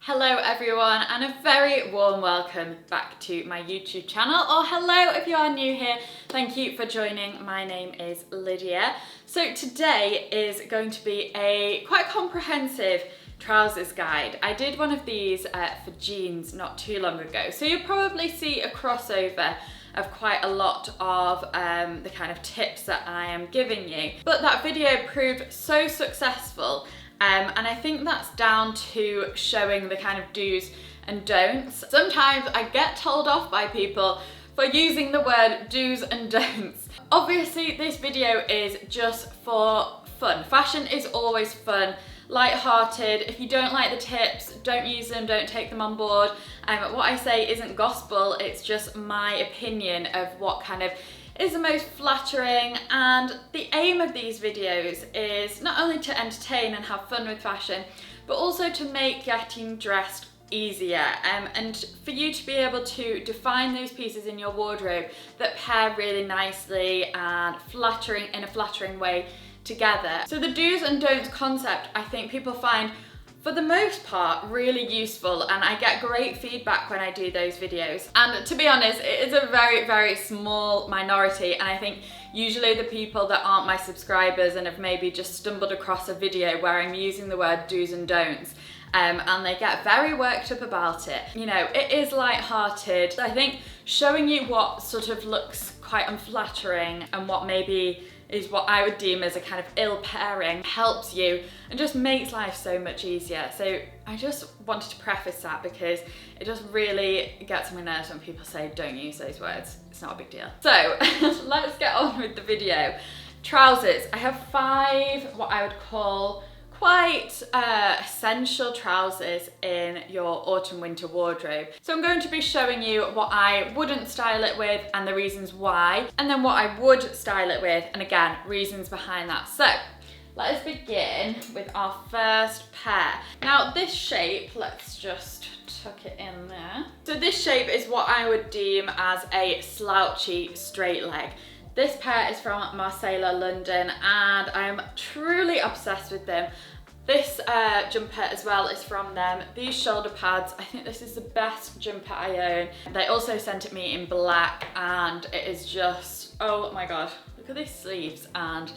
Hello everyone, and a very warm welcome back to my YouTube channel, or hello if you are new here. Thank you for joining. My name is Lydia. So today is going to be a quite comprehensive trousers guide. I did one of these for jeans not too long ago, so you'll probably see a crossover of quite a lot of the kind of tips that I am giving you. But that video proved so successful, and I think that's down to showing the kind of do's and don'ts. Sometimes I get told off by people for using the word do's and don'ts. Obviously this video is just for fun. Fashion is always fun, light-hearted. If you don't like the tips, don't use them, don't take them on board. What I say isn't gospel, it's just my opinion of what kind of is the most flattering, and the aim of these videos is not only to entertain and have fun with fashion, but also to make getting dressed easier, and for you to be able to define those pieces in your wardrobe that pair really nicely and in a flattering way together. So the do's and don'ts concept, I think people find for the most part really useful, and I get great feedback when I do those videos. And to be honest, it is a very small minority, and I think usually the people that aren't my subscribers and have maybe just stumbled across a video where I'm using the word do's and don'ts, and they get very worked up about it. You know, it is light-hearted. I think showing you what sort of looks quite unflattering and what maybe is what I would deem as a kind of ill pairing helps you and just makes life so much easier. So I just wanted to preface that because it just really gets on my nerves when people say don't use those words. It's not a big deal. So let's get on with the video. Trousers. I have 5 what I would call quite essential trousers in your autumn winter wardrobe. So I'm going to be showing you what I wouldn't style it with and the reasons why, and then what I would style it with, and again, reasons behind that. So let us begin with our first pair. Now this shape, let's just tuck it in there. So this shape is what I would deem as a slouchy straight leg. This pair is from Marcella, London, and I'm truly obsessed with them. This jumper as well is from them. These shoulder pads, I think this is the best jumper I own. They also sent it me in black, and it is just, oh my god, look at these sleeves and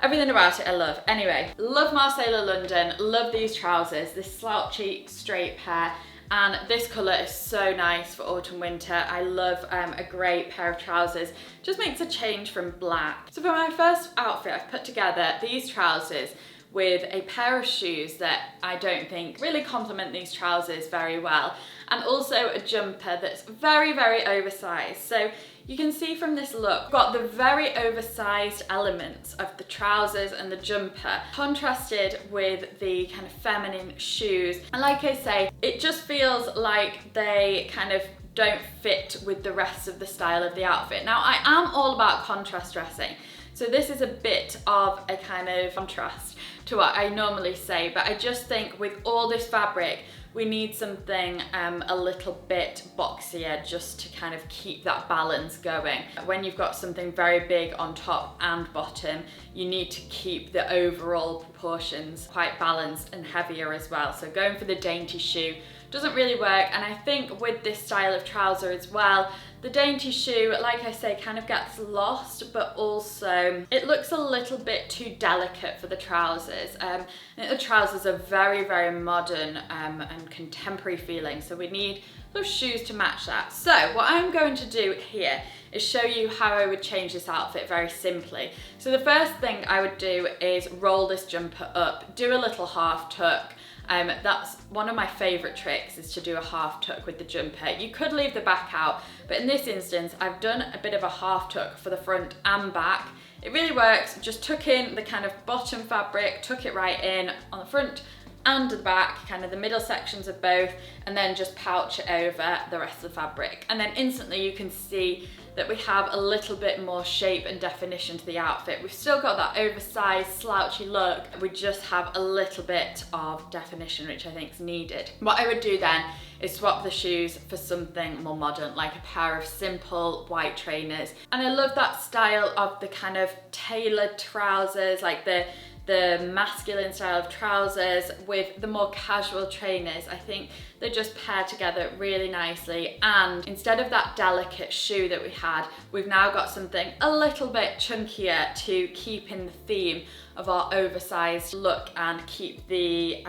everything about it I love. Anyway, love Marcella, London, love these trousers, this slouchy straight pair. And this colour is so nice for autumn winter. I love a grey pair of trousers. Just makes a change from black. So for my first outfit, I've put together these trousers with a pair of shoes that I don't think really complement these trousers very well, and also a jumper that's very oversized. So you can see from this look, we've got the very oversized elements of the trousers and the jumper contrasted with the kind of feminine shoes. And like I say, it just feels like they kind of don't fit with the rest of the style of the outfit. Now I am all about contrast dressing, so this is a bit of a kind of contrast to what I normally say, but I just think with all this fabric, we need something a little bit boxier just to kind of keep that balance going. When you've got something very big on top and bottom, you need to keep the overall proportions quite balanced and heavier as well. So going for the dainty shoe doesn't really work, and I think with this style of trouser as well, the dainty shoe, like I say, kind of gets lost, but also it looks a little bit too delicate for the trousers. I think the trousers are very modern and contemporary feeling, so we need those shoes to match that. So what I'm going to do here is show you how I would change this outfit very simply. So the first thing I would do is roll this jumper up, do a little half tuck. That's one of my favourite tricks, is to do a half tuck with the jumper. You could leave the back out, but in this instance I've done a bit of a half tuck for the front and back. It really works. Just tuck in the kind of bottom fabric, tuck it right in on the front and the back, kind of the middle sections of both, and then just pouch it over the rest of the fabric. And then instantly you can see that we have a little bit more shape and definition to the outfit. We've still got that oversized slouchy look, we just have a little bit of definition, which I think is needed. What I would do then is swap the shoes for something more modern, like a pair of simple white trainers. And I love that style of the kind of tailored trousers, like the the masculine style of trousers with the more casual trainers. I think they just pair together really nicely, and instead of that delicate shoe that we had, we've now got something a little bit chunkier to keep in the theme of our oversized look and keep the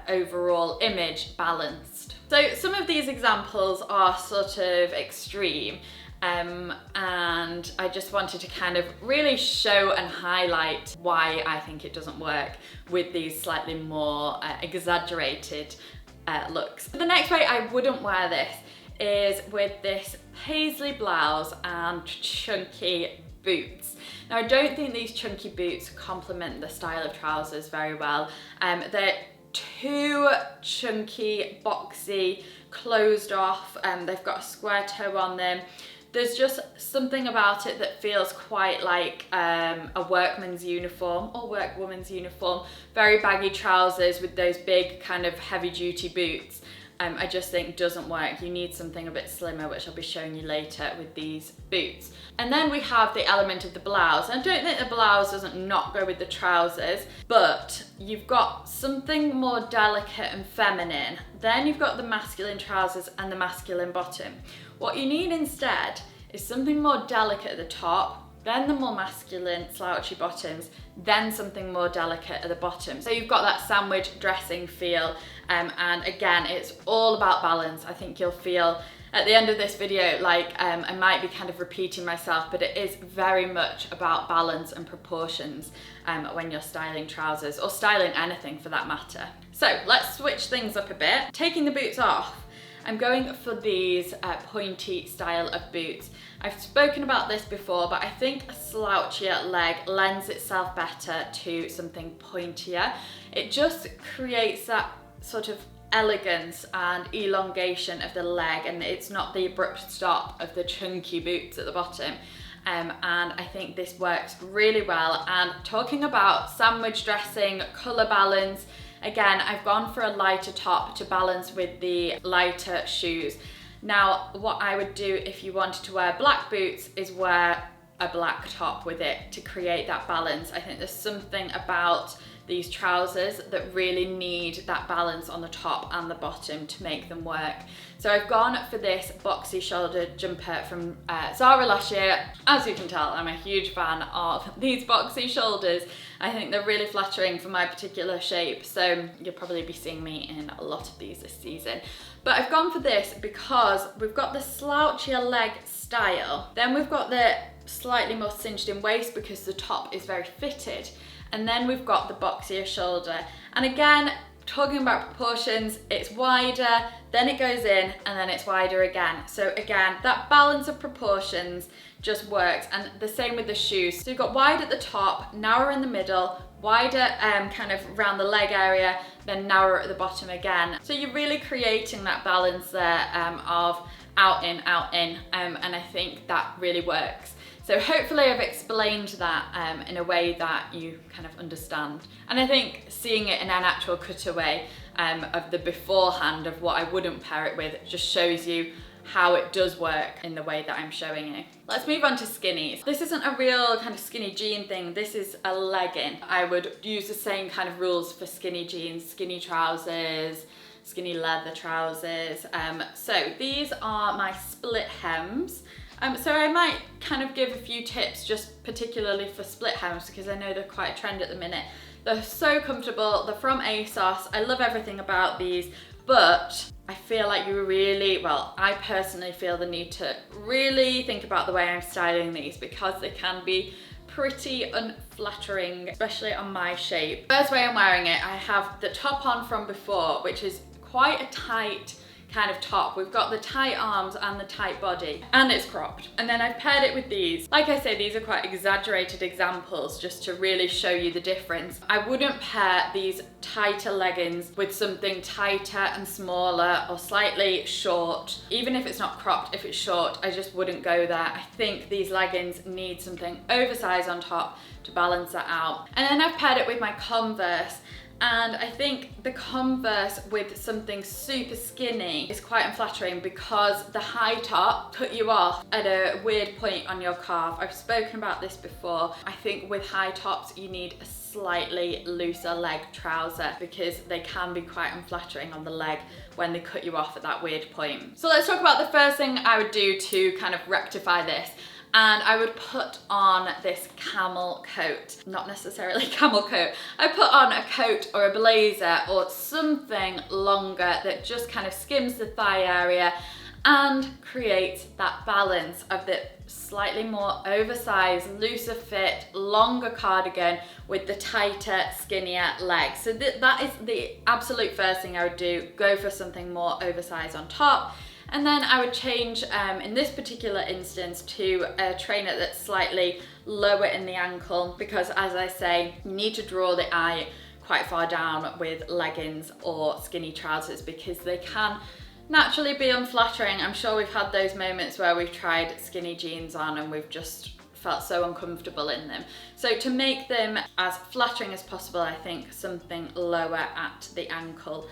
overall image balanced. So some of these examples are sort of extreme, and I just wanted to kind of really show and highlight why I think it doesn't work with these slightly more exaggerated looks. The next way I wouldn't wear this is with this paisley blouse and chunky boots. Now, I don't think these chunky boots complement the style of trousers very well. They're too chunky, boxy, closed off, they've got a square toe on them. There's just something about it that feels quite like a workman's uniform or workwoman's uniform. Very baggy trousers with those big kind of heavy duty boots. I just think doesn't work. You need something a bit slimmer, which I'll be showing you later with these boots. And then we have the element of the blouse. I don't think the blouse doesn't not go with the trousers, but you've got something more delicate and feminine. Then you've got the masculine trousers and the masculine bottom. What you need instead is something more delicate at the top, then the more masculine slouchy bottoms, then something more delicate at the bottom. So you've got that sandwich dressing feel, and again, it's all about balance. I think you'll feel at the end of this video like I might be kind of repeating myself, but it is very much about balance and proportions when you're styling trousers, or styling anything for that matter. So let's switch things up a bit. Taking the boots off, I'm going for these pointy style of boots. I've spoken about this before, but I think a slouchier leg lends itself better to something pointier. It just creates that sort of elegance and elongation of the leg, and it's not the abrupt stop of the chunky boots at the bottom. And I think this works really well. And talking about sandwich dressing, colour balance, again, I've gone for a lighter top to balance with the lighter shoes. Now, what I would do if you wanted to wear black boots is wear a black top with it to create that balance. I think there's something about these trousers that really need that balance on the top and the bottom to make them work. So I've gone for this boxy shouldered jumper from Zara last year. As you can tell, I'm a huge fan of these boxy shoulders. I think they're really flattering for my particular shape, so you'll probably be seeing me in a lot of these this season. But I've gone for this because we've got the slouchier leg style, then we've got the slightly more cinched in waist because the top is very fitted, and then we've got the boxier shoulder. And again, talking about proportions, it's wider, then it goes in, and then it's wider again. So again, that balance of proportions just works, and the same with the shoes. So you've got wide at the top, narrower in the middle, wider kind of around the leg area, then narrower at the bottom again. So you're really creating that balance there of out in, and I think that really works. So hopefully I've explained that in a way that you kind of understand. And I think seeing it in an actual cutaway of the beforehand of what I wouldn't pair it with just shows you how it does work in the way that I'm showing you. Let's move on to skinnies. This isn't a real kind of skinny jean thing, this is a legging. I would use the same kind of rules for skinny jeans, skinny trousers, skinny leather trousers. So these are my split hems. So I might kind of give a few tips just particularly for split hems because I know they're quite a trend at the minute. They're so comfortable, they're from ASOS, I love everything about these, but I feel like you really, well, I personally feel the need to really think about the way I'm styling these because they can be pretty unflattering, especially on my shape. First way I'm wearing it, I have the top on from before, which is quite a tight kind of top. We've got the tight arms and the tight body, and it's cropped. And then I've paired it with these. Like I say, these are quite exaggerated examples just to really show you the difference. I wouldn't pair these tighter leggings with something tighter and smaller or slightly short. Even if it's not cropped, if it's short, I just wouldn't go there. I think these leggings need something oversized on top to balance that out. And then I've paired it with my Converse. And I think the converse with something super skinny is quite unflattering because the high top cut you off at a weird point on your calf. I've spoken about this before. I think with high tops you need a slightly looser leg trouser because they can be quite unflattering on the leg when they cut you off at that weird point. So let's talk about the first thing I would do to kind of rectify this. And I would put on this camel coat, not necessarily camel coat. I put on a coat or a blazer or something longer that just kind of skims the thigh area and creates that balance of the slightly more oversized, looser fit, longer cardigan with the tighter, skinnier legs. So that is the absolute first thing I would do, go for something more oversized on top. And then I would change, in this particular instance, to a trainer that's slightly lower in the ankle because, as I say, you need to draw the eye quite far down with leggings or skinny trousers because they can naturally be unflattering. I'm sure we've had those moments where we've tried skinny jeans on and we've just felt so uncomfortable in them. So to make them as flattering as possible, I think something lower at the ankle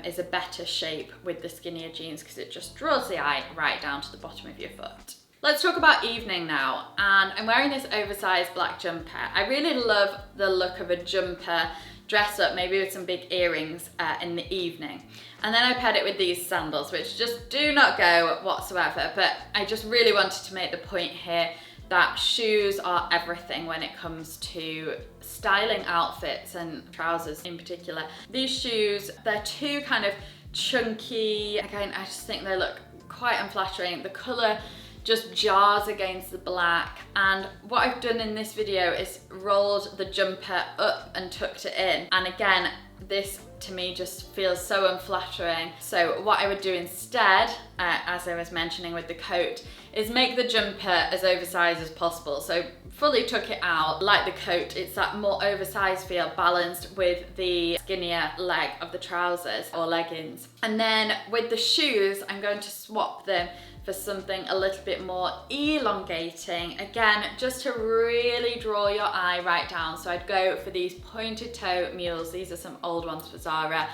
is a better shape with the skinnier jeans because it just draws the eye right down to the bottom of your foot. Let's talk about evening now, and I'm wearing this oversized black jumper. I really love the look of a jumper dressed up, maybe with some big earrings in the evening. And then I paired it with these sandals, which just do not go whatsoever, but I just really wanted to make the point here that shoes are everything when it comes to styling outfits and trousers in particular. These shoes, they're too kind of chunky. Again, I just think they look quite unflattering. The colour just jars against the black, and what I've done in this video is rolled the jumper up and tucked it in, and again, this to me just feels so unflattering. So what I would do instead, as I was mentioning with the coat, is make the jumper as oversized as possible. So fully tuck it out, like the coat, it's that more oversized feel balanced with the skinnier leg of the trousers or leggings. And then with the shoes, I'm going to swap them for something a little bit more elongating, again, just to really draw your eye right down. So I'd go for these pointed toe mules. These are some old ones for Zara.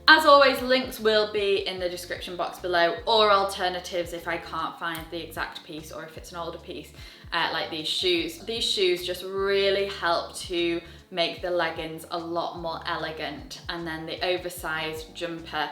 As always, links will be in the description box below, or alternatives if I can't find the exact piece or if it's an older piece, like these shoes. These shoes just really help to make the leggings a lot more elegant, and then the oversized jumper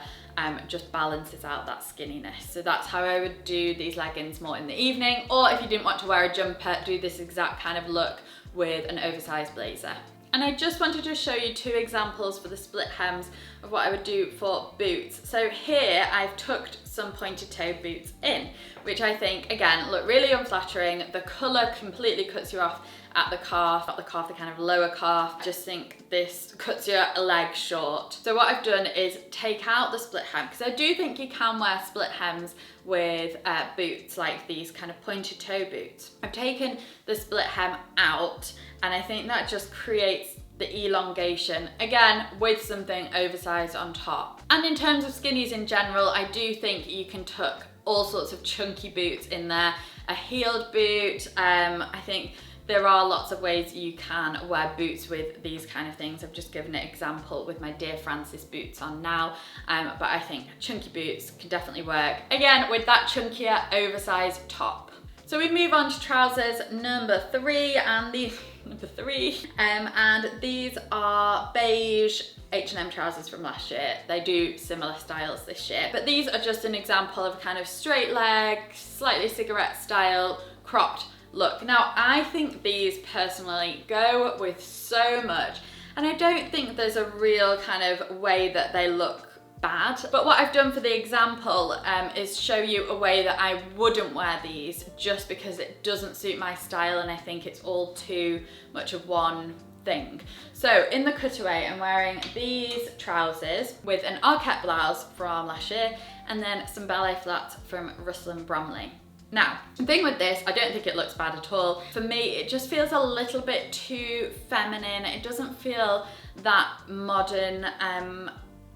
just balances out that skinniness. So that's how I would do these leggings more in the evening, or if you didn't want to wear a jumper, do this exact kind of look with an oversized blazer. And I just wanted to show you two examples for the split hems of what I would do for boots. So here I've tucked some pointed toe boots in, which I think, again, look really unflattering. The colour completely cuts you off at the calf, not the calf, the kind of lower calf. I just think this cuts your leg short. So what I've done is take out the split hem, because I do think you can wear split hems with boots like these kind of pointed toe boots. I've taken the split hem out, and I think that just creates the elongation, again, with something oversized on top. And in terms of skinnies in general, I do think you can tuck all sorts of chunky boots in there. A heeled boot, I think there are lots of ways you can wear boots with these kind of things. I've just given an example with my Dear Francis boots on now, but I think chunky boots can definitely work, again, with that chunkier oversized top. So we move on to trousers number three, and these are beige H&M trousers from last year. They do similar styles this year, but these are just an example of kind of straight leg, slightly cigarette style, cropped look. Now, I think these personally go with so much, and I don't think there's a real kind of way that they look bad. But what I've done for the example is show you a way that I wouldn't wear these just because it doesn't suit my style, and I think it's all too much of one thing. So in the cutaway, I'm wearing these trousers with an Arquette blouse from last year, and then some ballet flats from Russell & Bromley. Now, the thing with this, I don't think it looks bad at all. For me, it just feels a little bit too feminine. It doesn't feel that modern.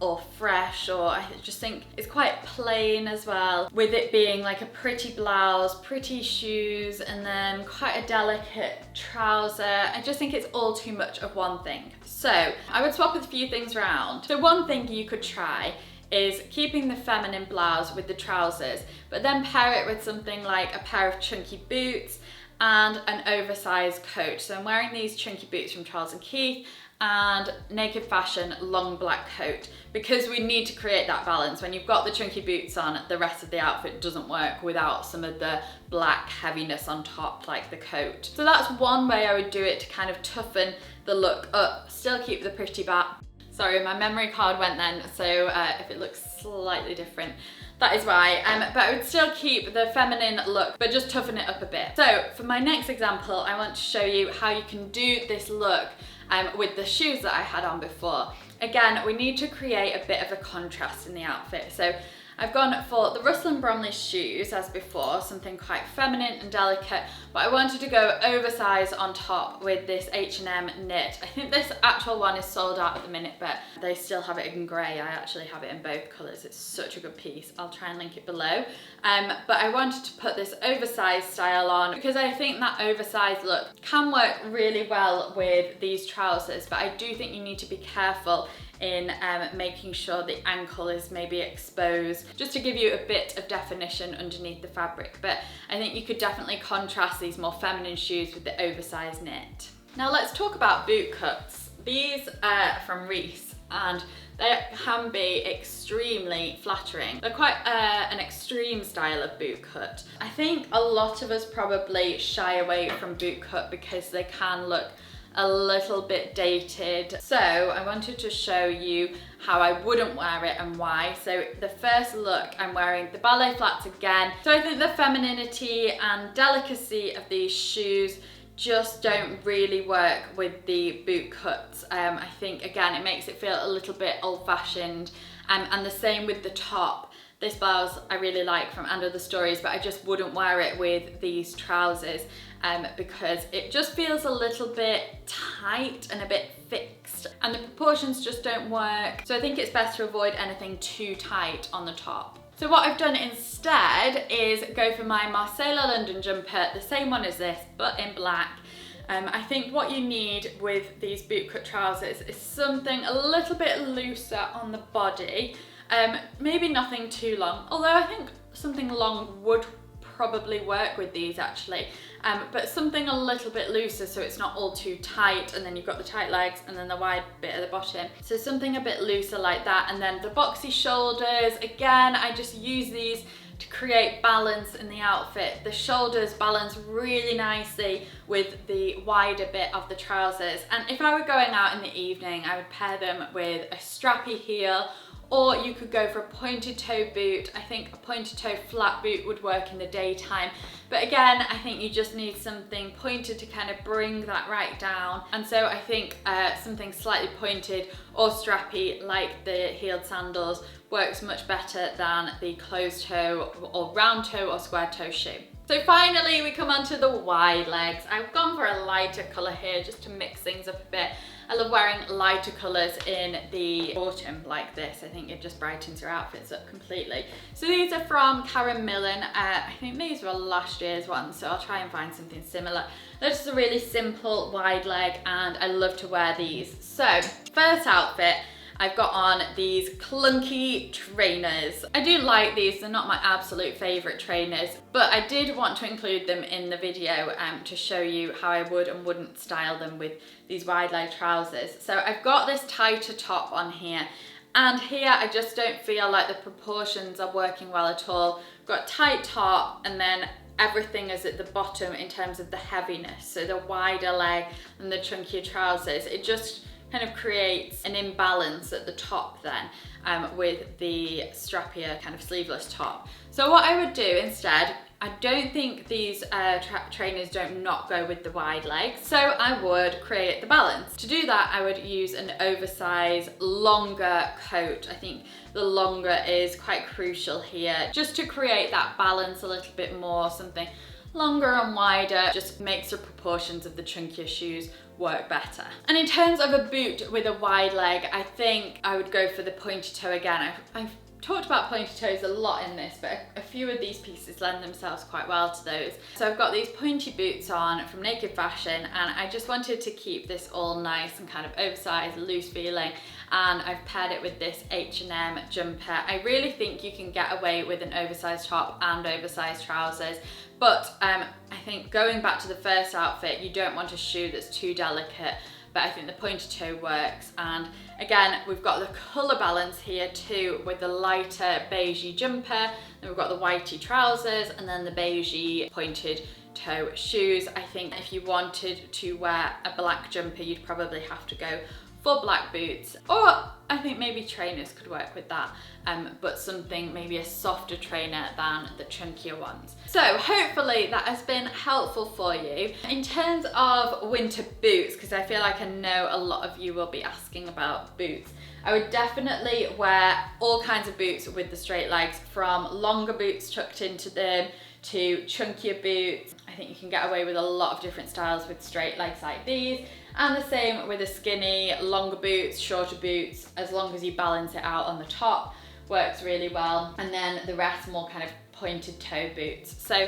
or fresh, or I just think it's quite plain as well, with it being like a pretty blouse, pretty shoes, and then quite a delicate trouser. I just think it's all too much of one thing. So I would swap a few things around. So one thing you could try is keeping the feminine blouse with the trousers, but then pair it with something like a pair of chunky boots and an oversized coat. So I'm wearing these chunky boots from Charles & Keith and Naked Fashion long black coat, because we need to create that balance. When you've got the chunky boots on, the rest of the outfit doesn't work without some of the black heaviness on top, like the coat. So that's one way I would do it to kind of toughen the look up, still keep the pretty back. Sorry, my memory card went then, so if it looks slightly different, that is why. But I would still keep the feminine look, but just toughen it up a bit. So for my next example, I want to show you how you can do this look with the shoes that I had on before. Again, we need to create a bit of a contrast in the outfit. So I've gone for the Russell and Bromley shoes as before, something quite feminine and delicate, but I wanted to go oversized on top with this H&M knit. I think this actual one is sold out at the minute, but they still have it in grey. I actually have it in both colours. It's such a good piece. I'll try and link it below. But I wanted to put this oversized style on because I think that oversized look can work really well with these trousers, but I do think you need to be careful in making sure the ankle is maybe exposed, just to give you a bit of definition underneath the fabric. But I think you could definitely contrast these more feminine shoes with the oversized knit. Now let's talk about boot cuts. These are from Reiss and they can be extremely flattering. They're quite an extreme style of boot cut. I think a lot of us probably shy away from boot cut because they can look a little bit dated. So I wanted to show you how I wouldn't wear it and why. So the first look, I'm wearing the Ballet Flats again. So I think the femininity and delicacy of these shoes just don't really work with the boot cuts. I think again, it makes it feel a little bit old-fashioned, and the same with the top. This blouse I really like from And Other Stories, but I just wouldn't wear it with these trousers because it just feels a little bit tight and a bit fixed, and the proportions just don't work. So I think it's best to avoid anything too tight on the top. So what I've done instead is go for my Marcella London jumper, the same one as this, but in black. I think what you need with these bootcut trousers is something a little bit looser on the body. Maybe nothing too long, although I think something long would probably work with these actually, but something a little bit looser so it's not all too tight, and then you've got the tight legs and then the wide bit at the bottom. So something a bit looser like that, and then the boxy shoulders. Again, I just use these to create balance in the outfit. The shoulders balance really nicely with the wider bit of the trousers, and if I were going out in the evening, I would pair them with a strappy heel, or you could go for a pointed toe boot. I think a pointed toe flat boot would work in the daytime. But again, I think you just need something pointed to kind of bring that right down. And so I think something slightly pointed or strappy like the heeled sandals works much better than the closed toe or round toe or square toe shoe. So finally we come on to the wide legs. I've gone for a lighter colour here just to mix things up a bit. I love wearing lighter colours in the autumn like this. I think it just brightens your outfits up completely. So these are from Karen Millen. I think these were last year's ones, so I'll try and find something similar. They're just a really simple wide leg and I love to wear these. So first outfit, I've got on these clunky trainers. I do like these, they're not my absolute favourite trainers, but I did want to include them in the video to show you how I would and wouldn't style them with these wide leg trousers. So I've got this tighter top on here, and here I just don't feel like the proportions are working well at all. I've got tight top and then everything is at the bottom in terms of the heaviness. So the wider leg and the chunkier trousers, it just kind of creates an imbalance at the top then with the strappier kind of sleeveless top. So what I would do instead, I don't think these trainers don't not go with the wide legs, so I would create the balance. To do that, I would use an oversized, longer coat. I think the longer is quite crucial here, just to create that balance a little bit more, something longer and wider, just makes the proportions of the chunkier shoes work better. And in terms of a boot with a wide leg, I think I would go for the pointy toe again. I've talked about pointy toes a lot in this, but a few of these pieces lend themselves quite well to those. So I've got these pointy boots on from Naked Fashion, and I just wanted to keep this all nice and kind of oversized, loose feeling, and I've paired it with this H&M jumper. I really think you can get away with an oversized top and oversized trousers, but I think going back to the first outfit, you don't want a shoe that's too delicate, but I think the pointy toe works. And again, we've got the colour balance here too, with the lighter beigey jumper, then we've got the whitey trousers, and then the beigey pointed toe shoes. I think if you wanted to wear a black jumper, you'd probably have to go for black boots, or I think maybe trainers could work with that, but something, maybe a softer trainer than the chunkier ones. So hopefully that has been helpful for you. In terms of winter boots, because I feel like I know a lot of you will be asking about boots, I would definitely wear all kinds of boots with the straight legs, from longer boots tucked into them to chunkier boots. I think you can get away with a lot of different styles with straight legs like these, and the same with a skinny, longer boots, shorter boots, as long as you balance it out on the top, works really well. And then the rest more kind of pointed toe boots. So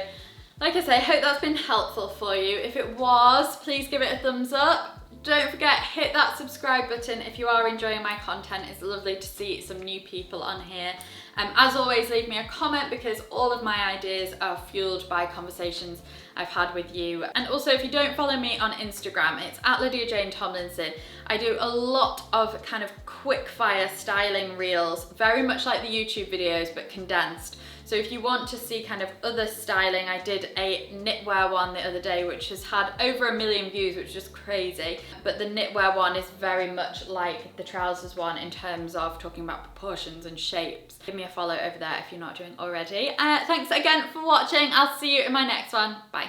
like I say, I hope that's been helpful for you. If it was, please give it a thumbs up. Don't forget, hit that subscribe button if you are enjoying my content. It's lovely to see some new people on here. As always, leave me a comment, because all of my ideas are fueled by conversations I've had with you. And also, if you don't follow me on Instagram, it's at Lydia Jane Tomlinson. I do a lot of kind of quick fire styling reels, very much like the YouTube videos, but condensed. So if you want to see kind of other styling, I did a knitwear one the other day, which has had over 1 million views, which is just crazy. But the knitwear one is very much like the trousers one in terms of talking about proportions and shapes. Give me a follow over there if you're not doing already. Thanks again for watching. I'll see you in my next one. Bye.